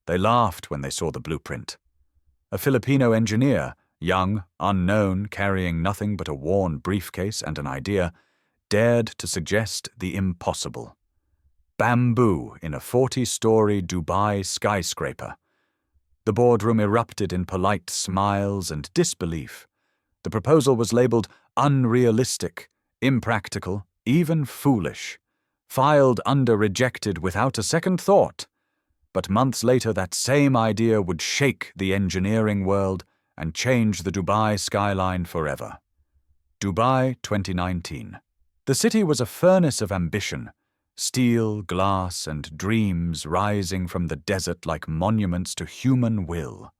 They laughed when they saw the blueprint. A Filipino engineer, young, unknown, carrying nothing but a worn briefcase and an idea, dared to suggest the impossible. Bamboo in a 40-story Dubai skyscraper. The boardroom erupted in polite smiles and disbelief. The proposal was labeled unrealistic, impractical, even foolish, filed under rejected without a second thought. But months later that same idea would shake the engineering world and change the Dubai skyline forever. Dubai 2019. The city was a furnace of ambition, steel, glass, and dreams rising from the desert like monuments to human will.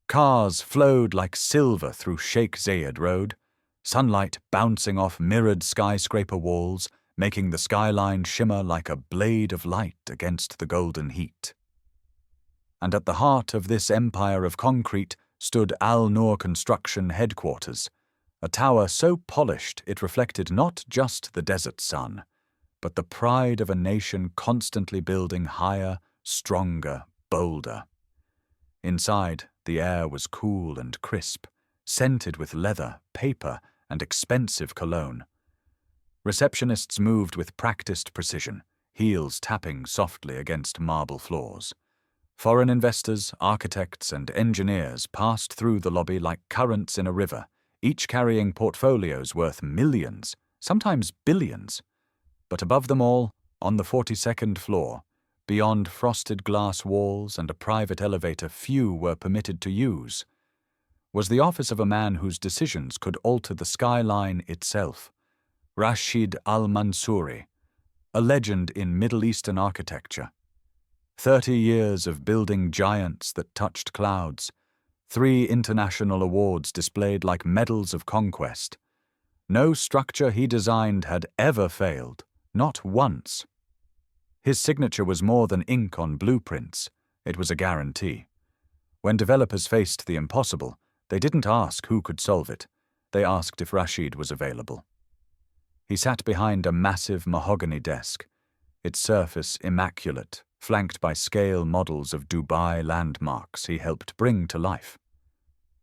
Cars flowed like silver through Sheikh Zayed Road, sunlight bouncing off mirrored skyscraper walls, making the skyline shimmer like a blade of light against the golden heat. And at the heart of this empire of concrete stood Al Noor Construction headquarters, a tower so polished it reflected not just the desert sun, but the pride of a nation constantly building higher, stronger, bolder. Inside, the air was cool and crisp, scented with leather, paper, and expensive cologne. Receptionists moved with practiced precision, heels tapping softly against marble floors. Foreign investors, architects, and engineers passed through the lobby like currents in a river, each carrying portfolios worth millions, sometimes billions. But above them all, on the 42nd floor, beyond frosted glass walls and a private elevator few were permitted to use, was the office of a man whose decisions could alter the skyline itself. Rashid al-Mansouri, a legend in Middle Eastern architecture. 30 years of building giants that touched clouds, 3 international awards displayed like medals of conquest. No structure he designed had ever failed, not once. His signature was more than ink on blueprints, it was a guarantee. When developers faced the impossible, they didn't ask who could solve it, they asked if Rashid was available. He sat behind a massive mahogany desk, its surface immaculate, flanked by scale models of Dubai landmarks he helped bring to life.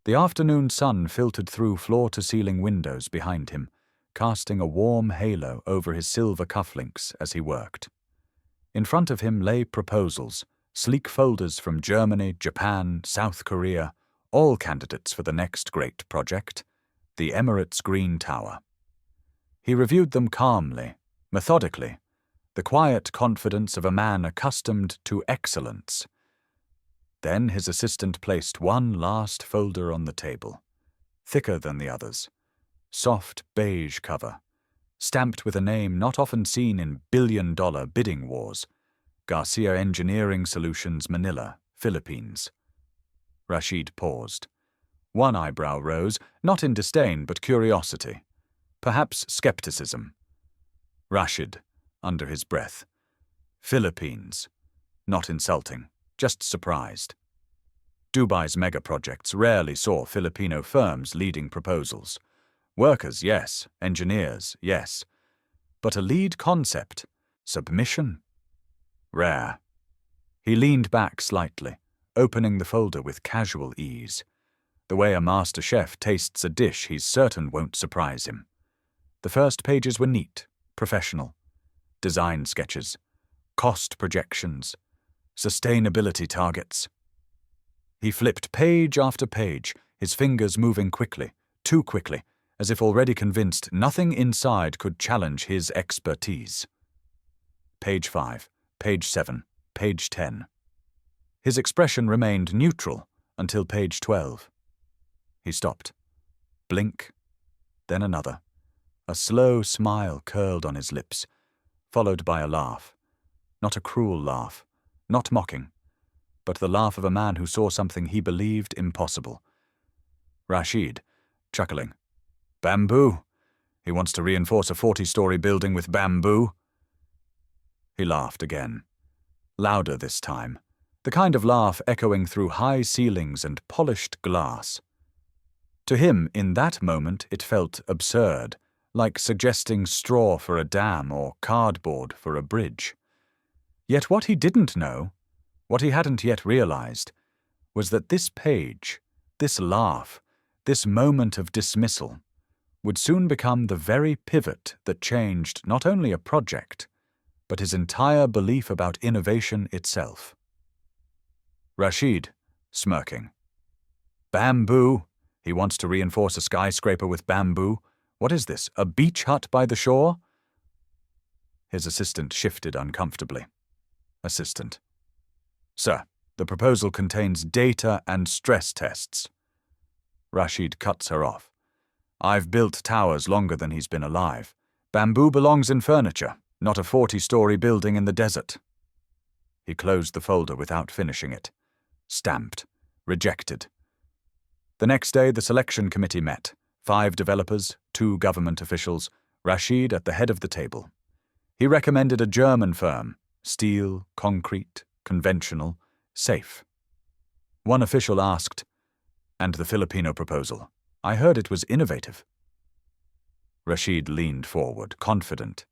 The afternoon sun filtered through floor-to-ceiling windows behind him, casting a warm halo over his silver cufflinks as he worked. In front of him lay proposals, sleek folders from Germany, Japan, South Korea, all candidates for the next great project, the Emirates Green Tower. He reviewed them calmly, methodically, the quiet confidence of a man accustomed to excellence. Then his assistant placed one last folder on the table, thicker than the others, soft beige cover, stamped with a name not often seen in billion-dollar bidding wars, Garcia Engineering Solutions, Manila, Philippines. Rashid paused. One eyebrow rose, not in disdain but curiosity, perhaps skepticism. Rashid, under his breath. Philippines. Not insulting, just surprised. Dubai's mega-projects rarely saw Filipino firms leading proposals. Workers, yes. Engineers, yes. But a lead concept? Submission? Rare. He leaned back slightly, opening the folder with casual ease. The way a master chef tastes a dish he's certain won't surprise him. The first pages were neat, professional. Design sketches, cost projections, sustainability targets. He flipped page after page, his fingers moving quickly, too quickly, as if already convinced nothing inside could challenge his expertise. Page 5, page 7, page 10. His expression remained neutral until page 12. He stopped. Blink, then another. A slow smile curled on his lips, followed by a laugh. Not a cruel laugh, not mocking, but the laugh of a man who saw something he believed impossible. Rashid, chuckling. Bamboo? He wants to reinforce a 40-story building with bamboo? He laughed again. Louder this time, the kind of laugh echoing through high ceilings and polished glass. To him, in that moment, it felt absurd, like suggesting straw for a dam or cardboard for a bridge. Yet what he didn't know What he hadn't yet realized was that this page, this laugh, this moment of dismissal, would soon become the very pivot that changed not only a project, but his entire belief about innovation itself. Rashid, smirking. Bamboo? He wants to reinforce a skyscraper with bamboo? What is this, a beach hut by the shore? His assistant shifted uncomfortably. Assistant. Sir, the proposal contains data and stress tests. Rashid cuts her off. I've built towers longer than he's been alive. Bamboo belongs in furniture, not a 40-story building in the desert. He closed the folder without finishing it. Stamped. Rejected. The next day, the selection committee met. 5 developers, 2 government officials, Rashid at the head of the table. He recommended a German firm, steel, concrete, conventional, safe. One official asked, "And the Filipino proposal? I heard it was innovative." Rashid leaned forward, confident.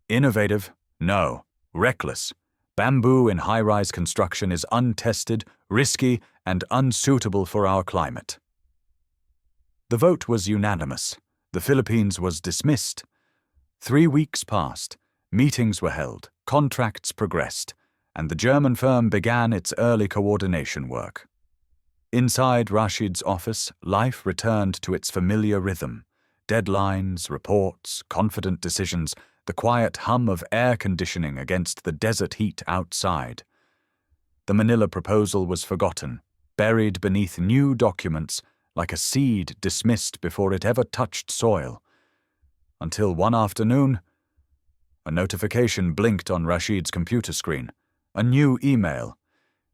Innovative? No. Reckless. Bamboo in high-rise construction is untested, risky, and unsuitable for our climate. The vote was unanimous. The Philippines was dismissed. 3 weeks passed. Meetings were held. Contracts progressed. And the German firm began its early coordination work. Inside Rashid's office, life returned to its familiar rhythm. Deadlines, reports, confident decisions, the quiet hum of air conditioning against the desert heat outside. The Manila proposal was forgotten, buried beneath new documents, like a seed dismissed before it ever touched soil. Until one afternoon, a notification blinked on Rashid's computer screen. A new email.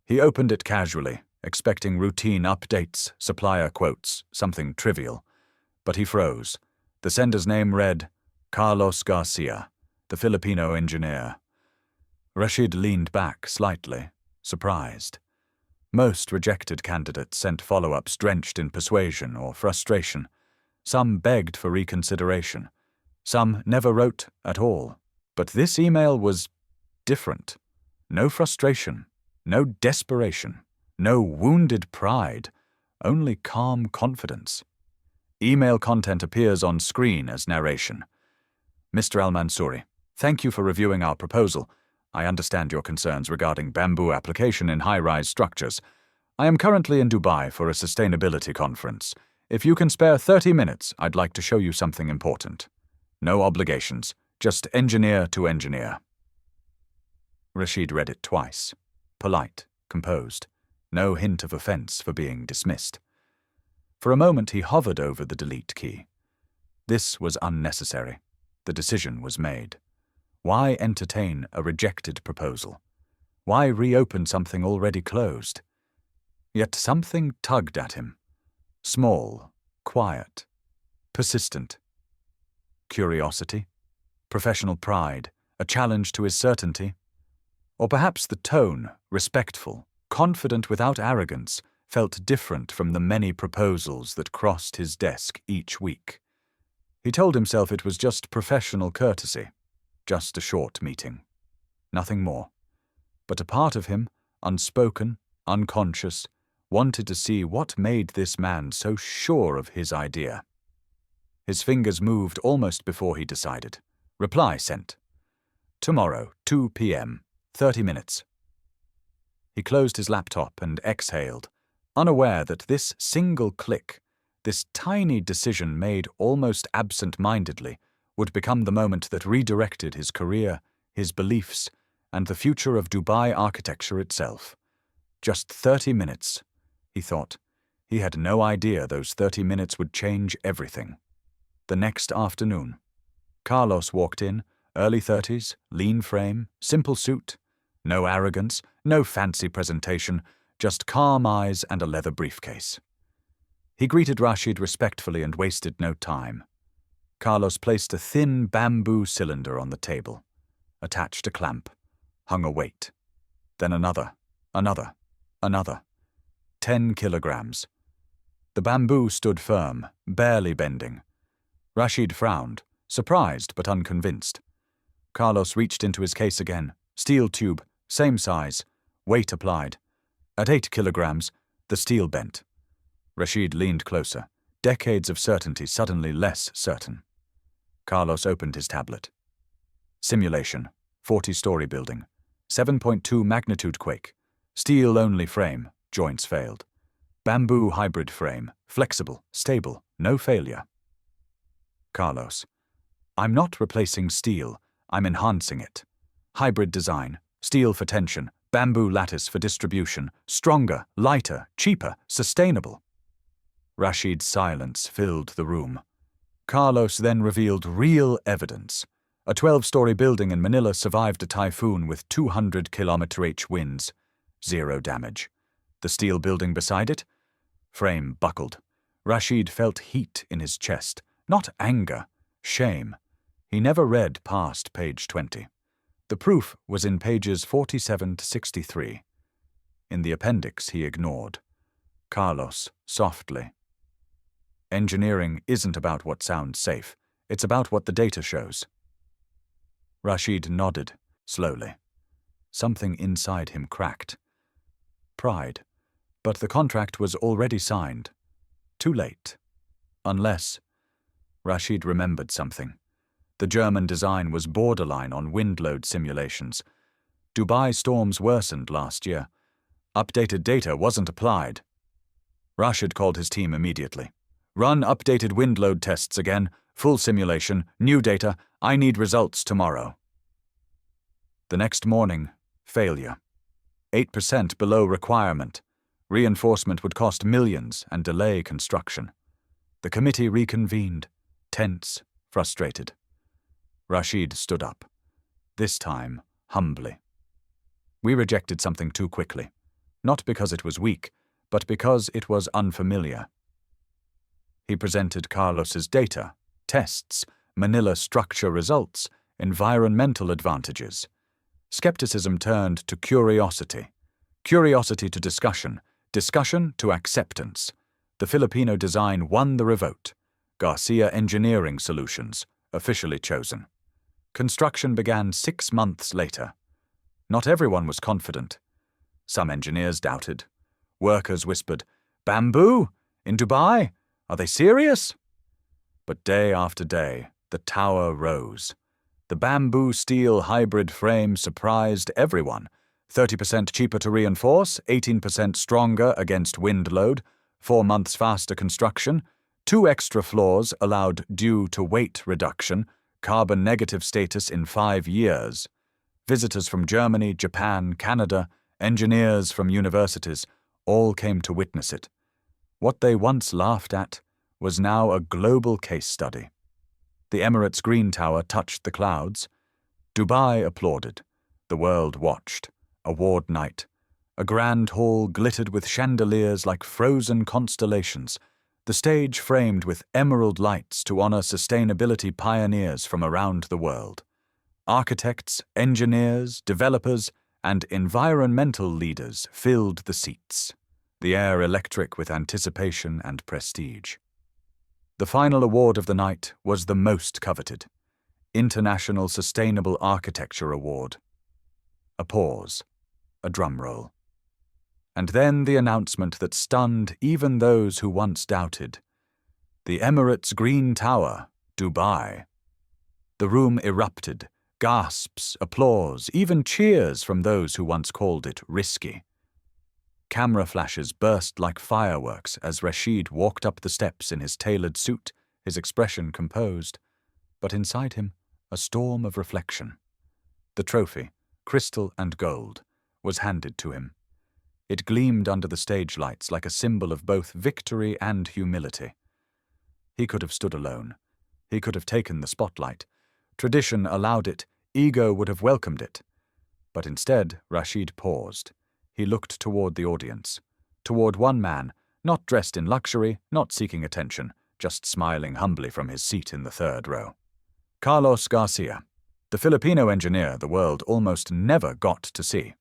He opened it casually, expecting routine updates, supplier quotes, something trivial. But he froze. The sender's name read, Carlos Garcia, the Filipino engineer. Rashid leaned back slightly, surprised. Most rejected candidates sent follow-ups drenched in persuasion or frustration. Some begged for reconsideration. Some never wrote at all. But this email was different. No frustration, no desperation, no wounded pride, only calm confidence. Email content appears on screen as narration. Mr. Al-Mansouri, thank you for reviewing our proposal. I understand your concerns regarding bamboo application in high-rise structures. I am currently in Dubai for a sustainability conference. If you can spare 30 minutes, I'd like to show you something important. No obligations, just engineer to engineer. Rashid read it twice. Polite, composed. No hint of offense for being dismissed. For a moment he hovered over the delete key. This was unnecessary. The decision was made. Why entertain a rejected proposal? Why reopen something already closed? Yet something tugged at him. Small, quiet, persistent. Curiosity? Professional pride? A challenge to his certainty? Or perhaps the tone, respectful, confident without arrogance, felt different from the many proposals that crossed his desk each week. He told himself it was just professional courtesy, just a short meeting. Nothing more. But a part of him, unspoken, unconscious, wanted to see what made this man so sure of his idea. His fingers moved almost before he decided. Reply sent. Tomorrow, 2 p.m., 30 minutes. He closed his laptop and exhaled, unaware that this single click, this tiny decision made almost absent-mindedly, would become the moment that redirected his career, his beliefs, and the future of Dubai architecture itself. Just 30 minutes, he thought. He had no idea those 30 minutes would change everything. The next afternoon, Carlos walked in, early 30s, lean frame, simple suit. No arrogance, no fancy presentation, just calm eyes and a leather briefcase. He greeted Rashid respectfully and wasted no time. Carlos placed a thin bamboo cylinder on the table, attached a clamp, hung a weight. Then another. 10 kilograms. The bamboo stood firm, barely bending. Rashid frowned, surprised but unconvinced. Carlos reached into his case again. Steel tube, same size, Weight applied. At 8 kilograms, the steel bent. Rashid leaned closer. Decades of certainty suddenly less certain. Carlos opened his tablet. Simulation. 40-story building. 7.2 magnitude quake. Steel-only frame. Joints failed. Bamboo hybrid frame. Flexible. Stable. No failure. Carlos. I'm not replacing steel. I'm enhancing it. Hybrid design. Steel for tension. Bamboo lattice for distribution. Stronger, lighter, cheaper, sustainable. Rashid's silence filled the room. Carlos then revealed real evidence. A 12-story building in Manila survived a typhoon with 200 km/h winds. 0 damage. The steel building beside it? Frame buckled. Rashid felt heat in his chest. Not anger, shame. He never read past page 20. The proof was in pages 47 to 63. In the appendix he ignored. Carlos, softly. Engineering isn't about what sounds safe. It's about what the data shows. Rashid nodded, slowly. Something inside him cracked. Pride. But the contract was already signed. Too late. Unless... Rashid remembered something. The German design was borderline on wind load simulations. Dubai storms worsened last year. Updated data wasn't applied. Rashid called his team immediately. Run updated wind load tests again. Full simulation. New data. I need results tomorrow. The next morning, failure. 8% below requirement. Reinforcement would cost millions and delay construction. The committee reconvened, tense, frustrated. Rashid stood up, this time humbly. We rejected something too quickly, not because it was weak, but because it was unfamiliar. He presented Carlos's data, tests, Manila structure results, environmental advantages. Skepticism turned to curiosity, curiosity to discussion, discussion to acceptance. The Filipino design won the revote. Garcia Engineering Solutions, officially chosen. Construction began 6 months later. Not everyone was confident. Some engineers doubted. Workers whispered, "Bamboo? In Dubai? Are they serious?" But day after day, the tower rose. The bamboo-steel hybrid frame surprised everyone. 30% cheaper to reinforce, 18% stronger against wind load, 4 months faster construction, 2 extra floors allowed due to weight reduction, carbon negative status in 5 years. Visitors from Germany, Japan, Canada, engineers from universities, all came to witness it. What they once laughed at was now a global case study. The Emirates Green Tower touched the clouds. Dubai applauded. The world watched. Award night. A grand hall glittered with chandeliers like frozen constellations, the stage framed with emerald lights to honor sustainability pioneers from around the world. Architects, engineers, developers, and environmental leaders filled the seats, the air electric with anticipation and prestige. The final award of the night was the most coveted, International Sustainable Architecture Award. A pause, a drum roll. And then the announcement that stunned even those who once doubted. The Emirates Green Tower, Dubai. The room erupted, gasps, applause, even cheers from those who once called it risky. Camera flashes burst like fireworks as Rashid walked up the steps in his tailored suit, his expression composed. But inside him, a storm of reflection. The trophy, crystal and gold, was handed to him. It gleamed under the stage lights like a symbol of both victory and humility. He could have stood alone. He could have taken the spotlight. Tradition allowed it. Ego would have welcomed it. But instead, Rashid paused. He looked toward the audience. Toward one man, not dressed in luxury, not seeking attention, just smiling humbly from his seat in the 3rd row. Carlos Garcia, the Filipino engineer the world almost never got to see.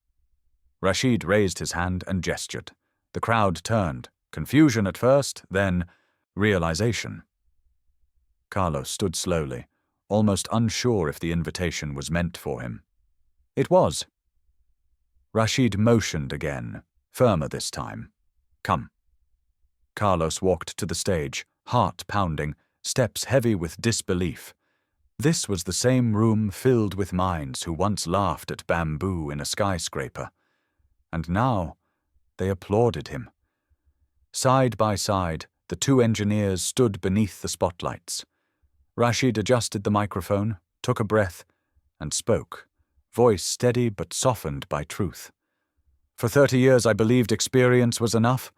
Rashid raised his hand and gestured. The crowd turned, confusion at first, then realization. Carlos stood slowly, almost unsure if the invitation was meant for him. It was. Rashid motioned again, firmer this time. Come. Carlos walked to the stage, heart pounding, steps heavy with disbelief. This was the same room filled with minds who once laughed at bamboo in a skyscraper. And now they applauded him. Side by side, the two engineers stood beneath the spotlights. Rashid adjusted the microphone, took a breath, and spoke, voice steady but softened by truth. For 30 years I believed experience was enough.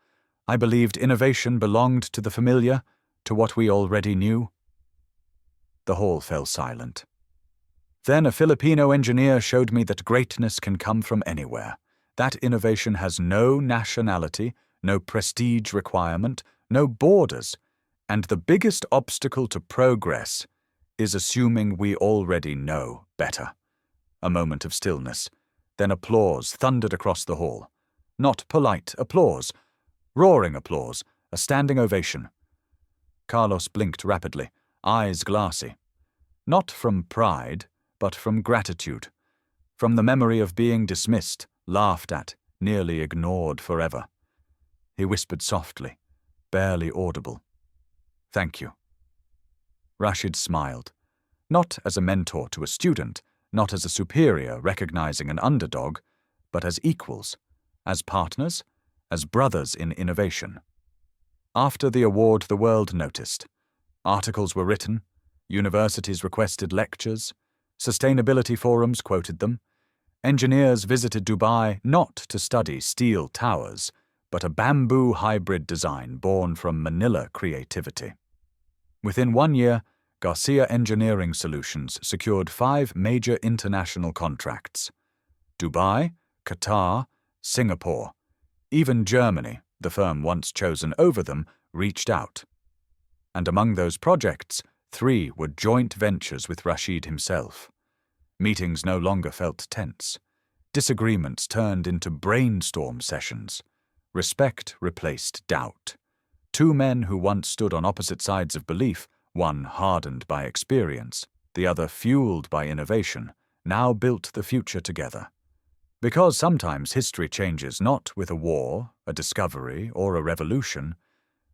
I believed innovation belonged to the familiar, to what we already knew. The hall fell silent. Then a Filipino engineer showed me that greatness can come from anywhere. That innovation has no nationality, no prestige requirement, no borders, and the biggest obstacle to progress is assuming we already know better. A moment of stillness, then applause thundered across the hall. Not polite applause, roaring applause, a standing ovation. Carlos blinked rapidly, eyes glassy. Not from pride, but from gratitude. From the memory of being dismissed, laughed at, nearly ignored forever. He whispered softly, barely audible. Thank you. Rashid smiled. Not as a mentor to a student, not as a superior recognizing an underdog, but as equals, as partners, as brothers in innovation. After the award, the world noticed. Articles were written, universities requested lectures, sustainability forums quoted them. Engineers visited Dubai not to study steel towers, but a bamboo hybrid design born from Manila creativity. Within 1 year, Garcia Engineering Solutions secured 5 major international contracts. Dubai, Qatar, Singapore, even Germany, the firm once chosen over them, reached out. And among those projects, 3 were joint ventures with Rashid himself. Meetings no longer felt tense. Disagreements turned into brainstorm sessions. Respect replaced doubt. 2 men who once stood on opposite sides of belief, one hardened by experience, the other fueled by innovation, now built the future together. Because sometimes history changes not with a war, a discovery, or a revolution,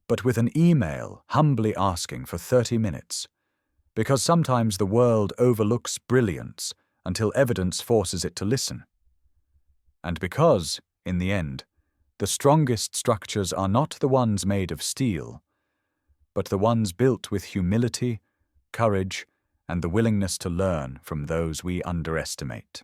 but with an email humbly asking for 30 minutes. Because sometimes the world overlooks brilliance until evidence forces it to listen. And because, in the end, the strongest structures are not the ones made of steel, but the ones built with humility, courage, and the willingness to learn from those we underestimate.